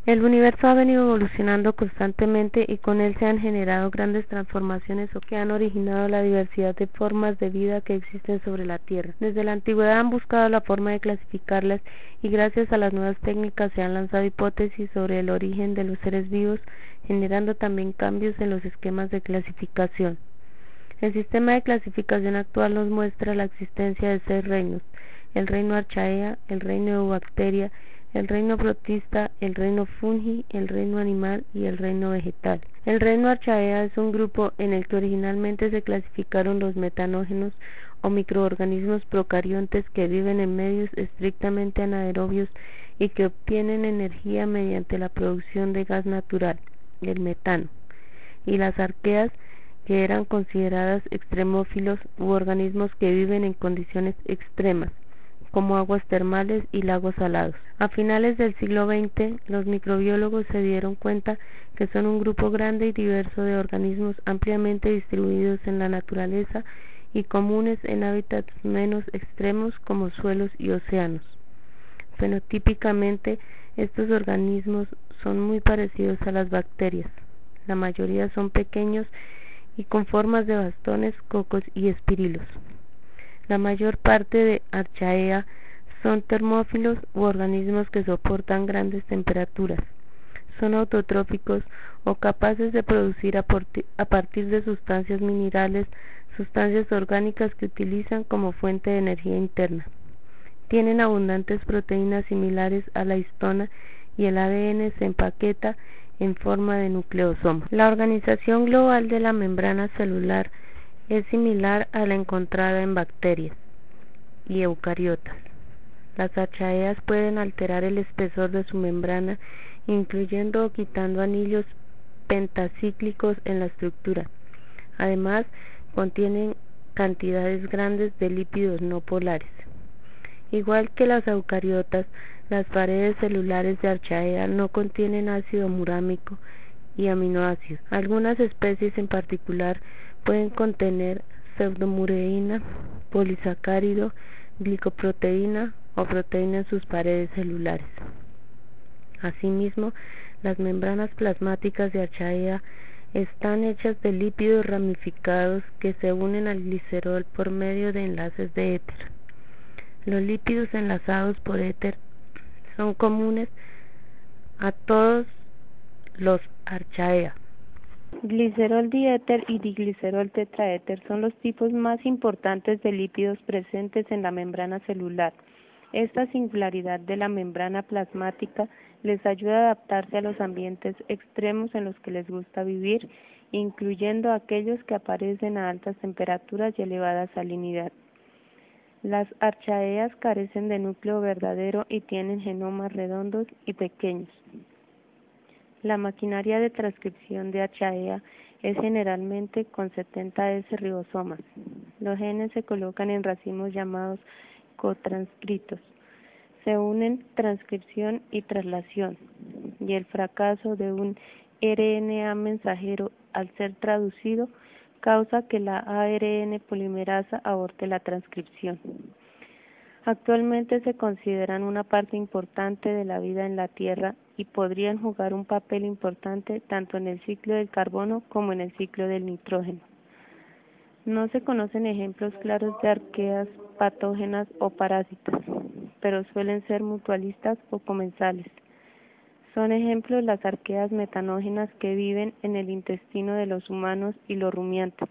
El universo ha venido evolucionando constantemente y con él se han generado grandes transformaciones que han originado la diversidad de formas de vida que existen sobre la Tierra. Desde la antigüedad han buscado la forma de clasificarlas y gracias a las nuevas técnicas se han lanzado hipótesis sobre el origen de los seres vivos, generando también cambios en los esquemas de clasificación. El sistema de clasificación actual nos muestra la existencia de 6 reinos: el reino Archaea, el reino Eubacteria, el reino protista, el reino fungi, el reino animal y el reino vegetal. El reino Archaea es un grupo en el que originalmente se clasificaron los metanógenos o microorganismos procariontes que viven en medios estrictamente anaerobios y que obtienen energía mediante la producción de gas natural, el metano, y las arqueas, que eran consideradas extremófilos u organismos que viven en condiciones extremas, como aguas termales y lagos salados. A finales del siglo XX, los microbiólogos se dieron cuenta que son un grupo grande y diverso de organismos ampliamente distribuidos en la naturaleza y comunes en hábitats menos extremos como suelos y océanos. Fenotípicamente, estos organismos son muy parecidos a las bacterias. La mayoría son pequeños y con formas de bastones, cocos y espirilos. La mayor parte de Archaea son termófilos u organismos que soportan grandes temperaturas. Son autotróficos o capaces de producir a partir de sustancias minerales, sustancias orgánicas que utilizan como fuente de energía interna. Tienen abundantes proteínas similares a la histona y el ADN se empaqueta en forma de nucleosoma. La organización global de la membrana celular es similar a la encontrada en bacterias y eucariotas. Las archaeas pueden alterar el espesor de su membrana, incluyendo o quitando anillos pentacíclicos en la estructura. Además, contienen cantidades grandes de lípidos no polares. Igual que las eucariotas, las paredes celulares de Archaea no contienen ácido murámico y aminoácidos. Algunas especies en particular pueden contener pseudomureína, polisacárido, glicoproteína o proteína en sus paredes celulares. Asimismo, las membranas plasmáticas de Archaea están hechas de lípidos ramificados que se unen al glicerol por medio de enlaces de éter. Los lípidos enlazados por éter son comunes a todos los Archaea. Glicerol diéter y diglicerol tetraéter son los tipos más importantes de lípidos presentes en la membrana celular. Esta singularidad de la membrana plasmática les ayuda a adaptarse a los ambientes extremos en los que les gusta vivir, incluyendo aquellos que aparecen a altas temperaturas y elevada salinidad. Las archaeas carecen de núcleo verdadero y tienen genomas redondos y pequeños. La maquinaria de transcripción de Archaea es generalmente con 70S ribosomas. Los genes se colocan en racimos llamados cotranscritos. Se unen transcripción y traslación, y el fracaso de un RNA mensajero al ser traducido causa que la ARN polimerasa aborte la transcripción. Actualmente se consideran una parte importante de la vida en la Tierra y podrían jugar un papel importante tanto en el ciclo del carbono como en el ciclo del nitrógeno. No se conocen ejemplos claros de arqueas patógenas o parásitas, pero suelen ser mutualistas o comensales. Son ejemplos las arqueas metanógenas que viven en el intestino de los humanos y los rumiantes,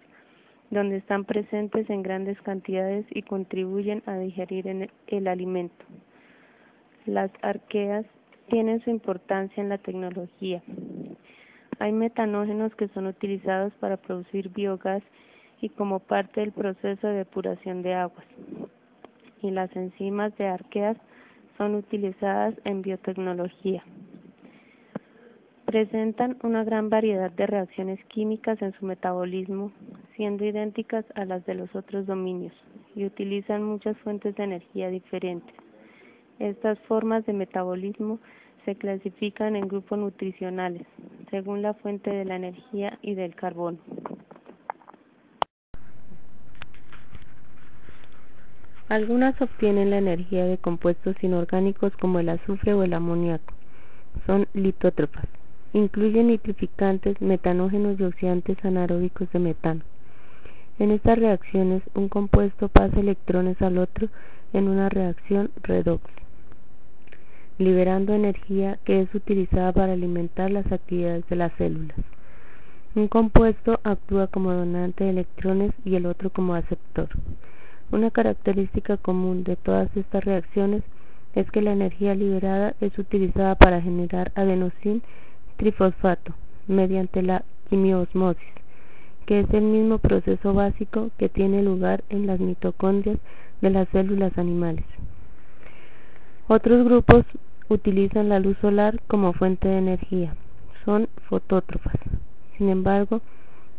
donde están presentes en grandes cantidades y contribuyen a digerir el alimento. Las arqueas tienen su importancia en la tecnología. Hay metanógenos que son utilizados para producir biogás y como parte del proceso de depuración de aguas. Y las enzimas de arqueas son utilizadas en biotecnología. Presentan una gran variedad de reacciones químicas en su metabolismo, siendo idénticas a las de los otros dominios, y utilizan muchas fuentes de energía diferentes. Estas formas de metabolismo se clasifican en grupos nutricionales, según la fuente de la energía y del carbono. Algunas obtienen la energía de compuestos inorgánicos como el azufre o el amoníaco. son litótrofas. Incluyen nitrificantes, metanógenos y oxidantes anaeróbicos de metano. En estas reacciones, un compuesto pasa electrones al otro en una reacción redox, liberando energía que es utilizada para alimentar las actividades de las células. Un compuesto actúa como donante de electrones y el otro como aceptor. Una característica común de todas estas reacciones es que la energía liberada es utilizada para generar adenosín trifosfato mediante la quimiosmosis, que es el mismo proceso básico que tiene lugar en las mitocondrias de las células animales. Otros grupos utilizan la luz solar como fuente de energía. Son fotótrofas. Sin embargo,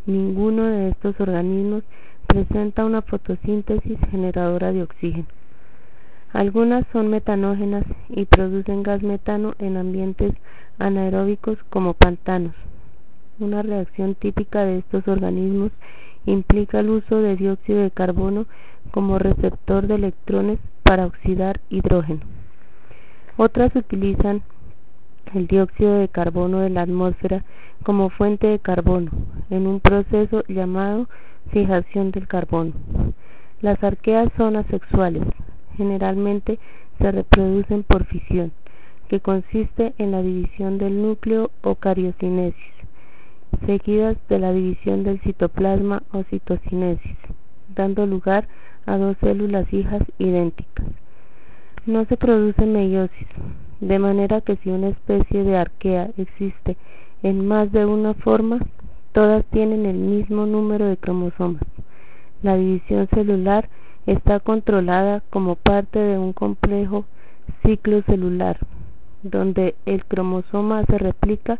ninguno de estos organismos presenta una fotosíntesis generadora de oxígeno. Algunas son metanógenas y producen gas metano en ambientes anaeróbicos como pantanos. Una reacción típica de estos organismos implica el uso de dióxido de carbono como receptor de electrones para oxidar hidrógeno. Otras utilizan el dióxido de carbono de la atmósfera como fuente de carbono en un proceso llamado fijación del carbono. Las arqueas son asexuales. Generalmente se reproducen por fisión, que consiste en la división del núcleo o cariocinesis, seguidas de la división del citoplasma o citocinesis, dando lugar a dos células hijas idénticas. No se produce meiosis, de manera que si una especie de arquea existe en más de una forma, todas tienen el mismo número de cromosomas. La división celular está controlada como parte de un complejo ciclo celular, donde el cromosoma se replica,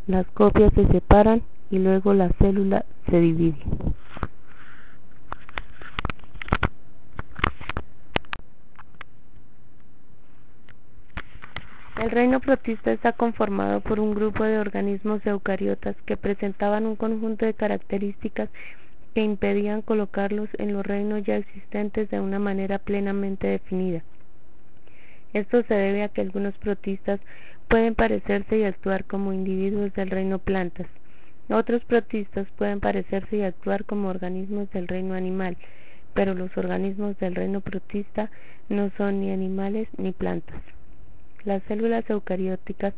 las copias se separan y luego la célula se divide. El reino protista está conformado por un grupo de organismos eucariotas que presentaban un conjunto de características que impedían colocarlos en los reinos ya existentes de una manera plenamente definida. Esto se debe a que algunos protistas pueden parecerse y actuar como individuos del reino plantas. Otros protistas pueden parecerse y actuar como organismos del reino animal, pero los organismos del reino protista no son ni animales ni plantas. Las células eucarióticas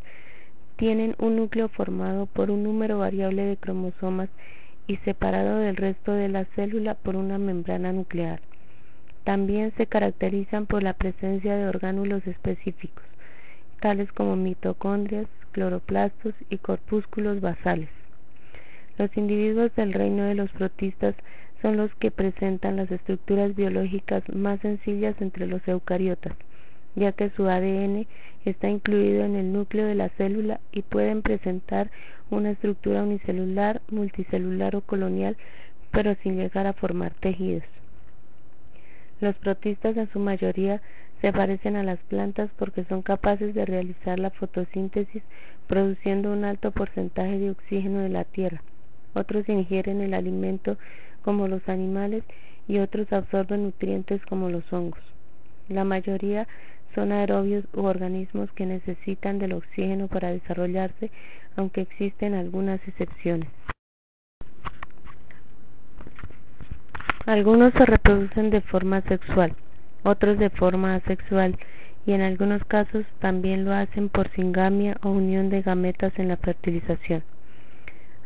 tienen un núcleo formado por un número variable de cromosomas y separado del resto de la célula por una membrana nuclear. También se caracterizan por la presencia de orgánulos específicos, tales como mitocondrias, cloroplastos y corpúsculos basales. Los individuos del reino de los protistas son los que presentan las estructuras biológicas más sencillas entre los eucariotas, ya que su ADN está incluido en el núcleo de la célula y pueden presentar una estructura unicelular, multicelular o colonial, pero sin llegar a formar tejidos. Los protistas en su mayoría se parecen a las plantas porque son capaces de realizar la fotosíntesis produciendo un alto porcentaje de oxígeno de la tierra. Otros ingieren el alimento como los animales y otros absorben nutrientes como los hongos. La mayoría son aerobios u organismos que necesitan del oxígeno para desarrollarse, aunque existen algunas excepciones. Algunos se reproducen de forma sexual, otros de forma asexual, y en algunos casos también lo hacen por singamia o unión de gametas en la fertilización.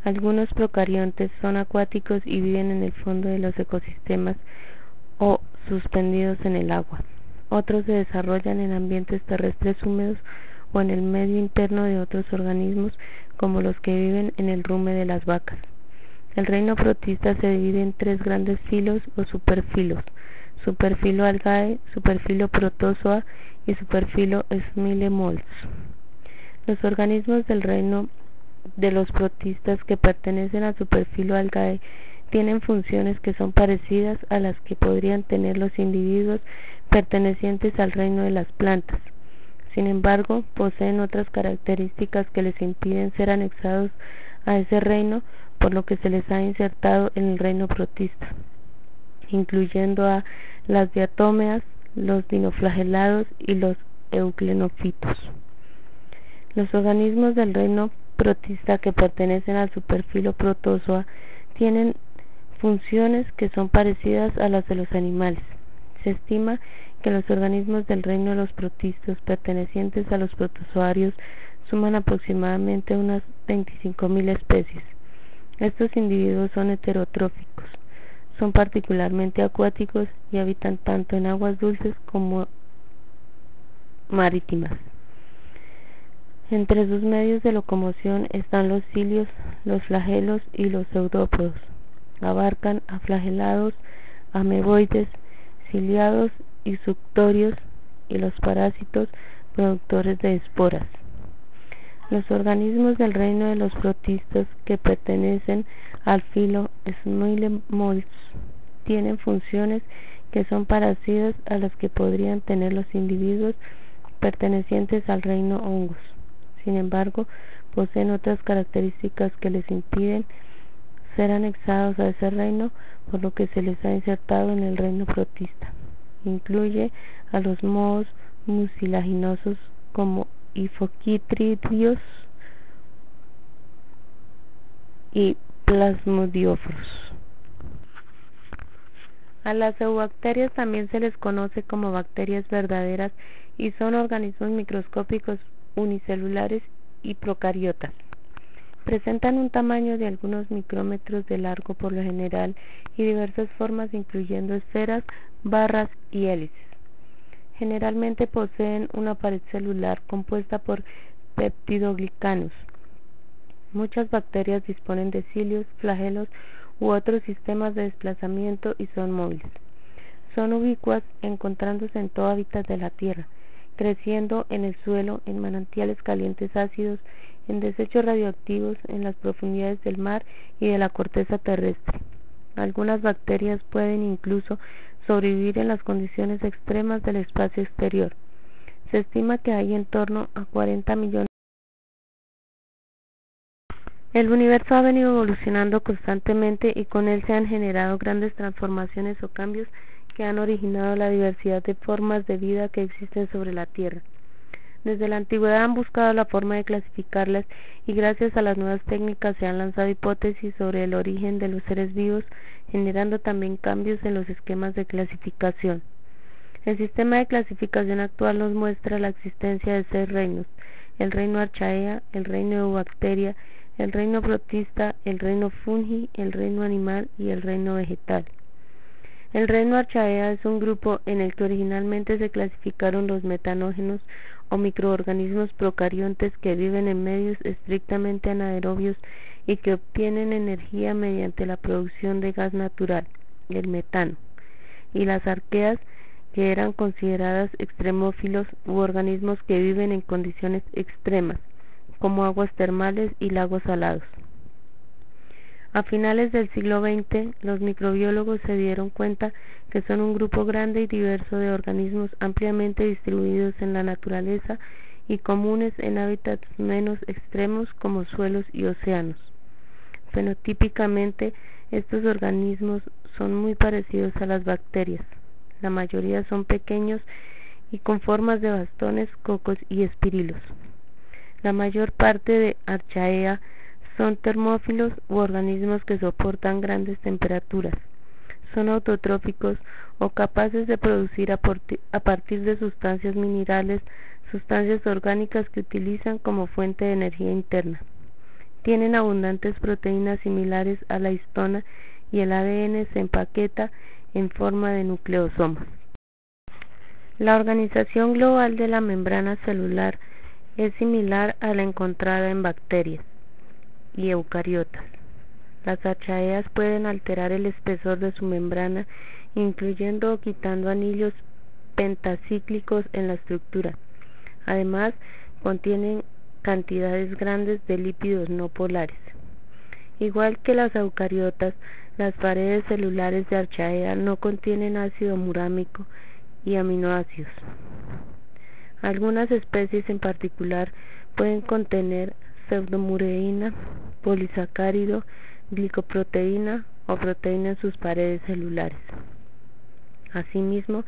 Algunos procariontes son acuáticos y viven en el fondo de los ecosistemas o suspendidos en el agua. Otros se desarrollan en ambientes terrestres húmedos o en el medio interno de otros organismos como los que viven en el rumen de las vacas. El reino protista se divide en tres grandes filos o superfilos: superfilo Algae, superfilo Protozoa y superfilo Smile-Molds. Los organismos del reino de los protistas que pertenecen al superfilo Algae tienen funciones que son parecidas a las que podrían tener los individuos pertenecientes al reino de las plantas. Sin embargo, poseen otras características que les impiden ser anexados a ese reino, por lo que se les ha insertado en el reino protista, incluyendo a las diatómeas, los dinoflagelados y los euclenofitos. Los organismos del reino protista que pertenecen al superfilo Protozoa tienen funciones que son parecidas a las de los animales. Se estima que los organismos del reino de los protistos pertenecientes a los protozoarios suman aproximadamente unas 25.000 especies. Estos individuos son heterotróficos, son particularmente acuáticos y habitan tanto en aguas dulces como marítimas. Entre sus medios de locomoción están los cilios, los flagelos y los pseudópodos. Abarcan a flagelados, ameboides, ciliados y suctorios y los parásitos productores de esporas. Los organismos del reino de los protistos que pertenecen al filo Smileymols tienen funciones que son parecidas a las que podrían tener los individuos pertenecientes al reino hongos. Sin embargo, poseen otras características que les impiden ser anexados a ese reino, por lo que se les ha insertado en el reino protista. Incluye a los mohos mucilaginosos como Hiphochytridios y Plasmodiophoros. A las eubacterias también se les conoce como bacterias verdaderas y son organismos microscópicos unicelulares y procariotas. Presentan un tamaño de algunos micrómetros de largo por lo general y diversas formas incluyendo esferas, barras y hélices. Generalmente poseen una pared celular compuesta por peptidoglicanos. Muchas bacterias disponen de cilios, flagelos u otros sistemas de desplazamiento y son móviles. Son ubicuas, encontrándose en todo hábitat de la Tierra, creciendo en el suelo, en manantiales calientes ácidos, en desechos radioactivos, en las profundidades del mar y de la corteza terrestre. Algunas bacterias pueden incluso sobrevivir en las condiciones extremas del espacio exterior. Se estima que hay en torno a 40 millones. El universo ha venido evolucionando constantemente y con él se han generado grandes transformaciones o cambios que han originado la diversidad de formas de vida que existen sobre la Tierra. Desde la antigüedad han buscado la forma de clasificarlas y gracias a las nuevas técnicas se han lanzado hipótesis sobre el origen de los seres vivos, generando también cambios en los esquemas de clasificación. El sistema de clasificación actual nos muestra la existencia de 6 reinos: el reino Archaea, el reino Eubacteria, el reino protista, el reino fungi, el reino animal y el reino vegetal. El reino Archaea es un grupo en el que originalmente se clasificaron los metanógenos o microorganismos procariontes que viven en medios estrictamente anaerobios y que obtienen energía mediante la producción de gas natural, el metano, y las arqueas, que eran consideradas extremófilos u organismos que viven en condiciones extremas, como aguas termales y lagos salados. A finales del siglo XX, los microbiólogos se dieron cuenta que son un grupo grande y diverso de organismos ampliamente distribuidos en la naturaleza y comunes en hábitats menos extremos como suelos y océanos. Fenotípicamente, estos organismos son muy parecidos a las bacterias. La mayoría son pequeños y con formas de bastones, cocos y espirilos. La mayor parte de Archaea son termófilos u organismos que soportan grandes temperaturas. Son autotróficos o capaces de producir a partir de sustancias minerales, sustancias orgánicas que utilizan como fuente de energía interna. Tienen abundantes proteínas similares a la histona y el ADN se empaqueta en forma de nucleosomas. La organización global de la membrana celular es similar a la encontrada en bacterias y eucariotas. Las archaeas pueden alterar el espesor de su membrana, incluyendo o quitando anillos pentacíclicos en la estructura. Además, contienen cantidades grandes de lípidos no polares. Igual que las eucariotas, las paredes celulares de Archaea no contienen ácido murámico y aminoácidos. Algunas especies en particular pueden contener pseudomureína, polisacárido, glicoproteína o proteína en sus paredes celulares. Asimismo,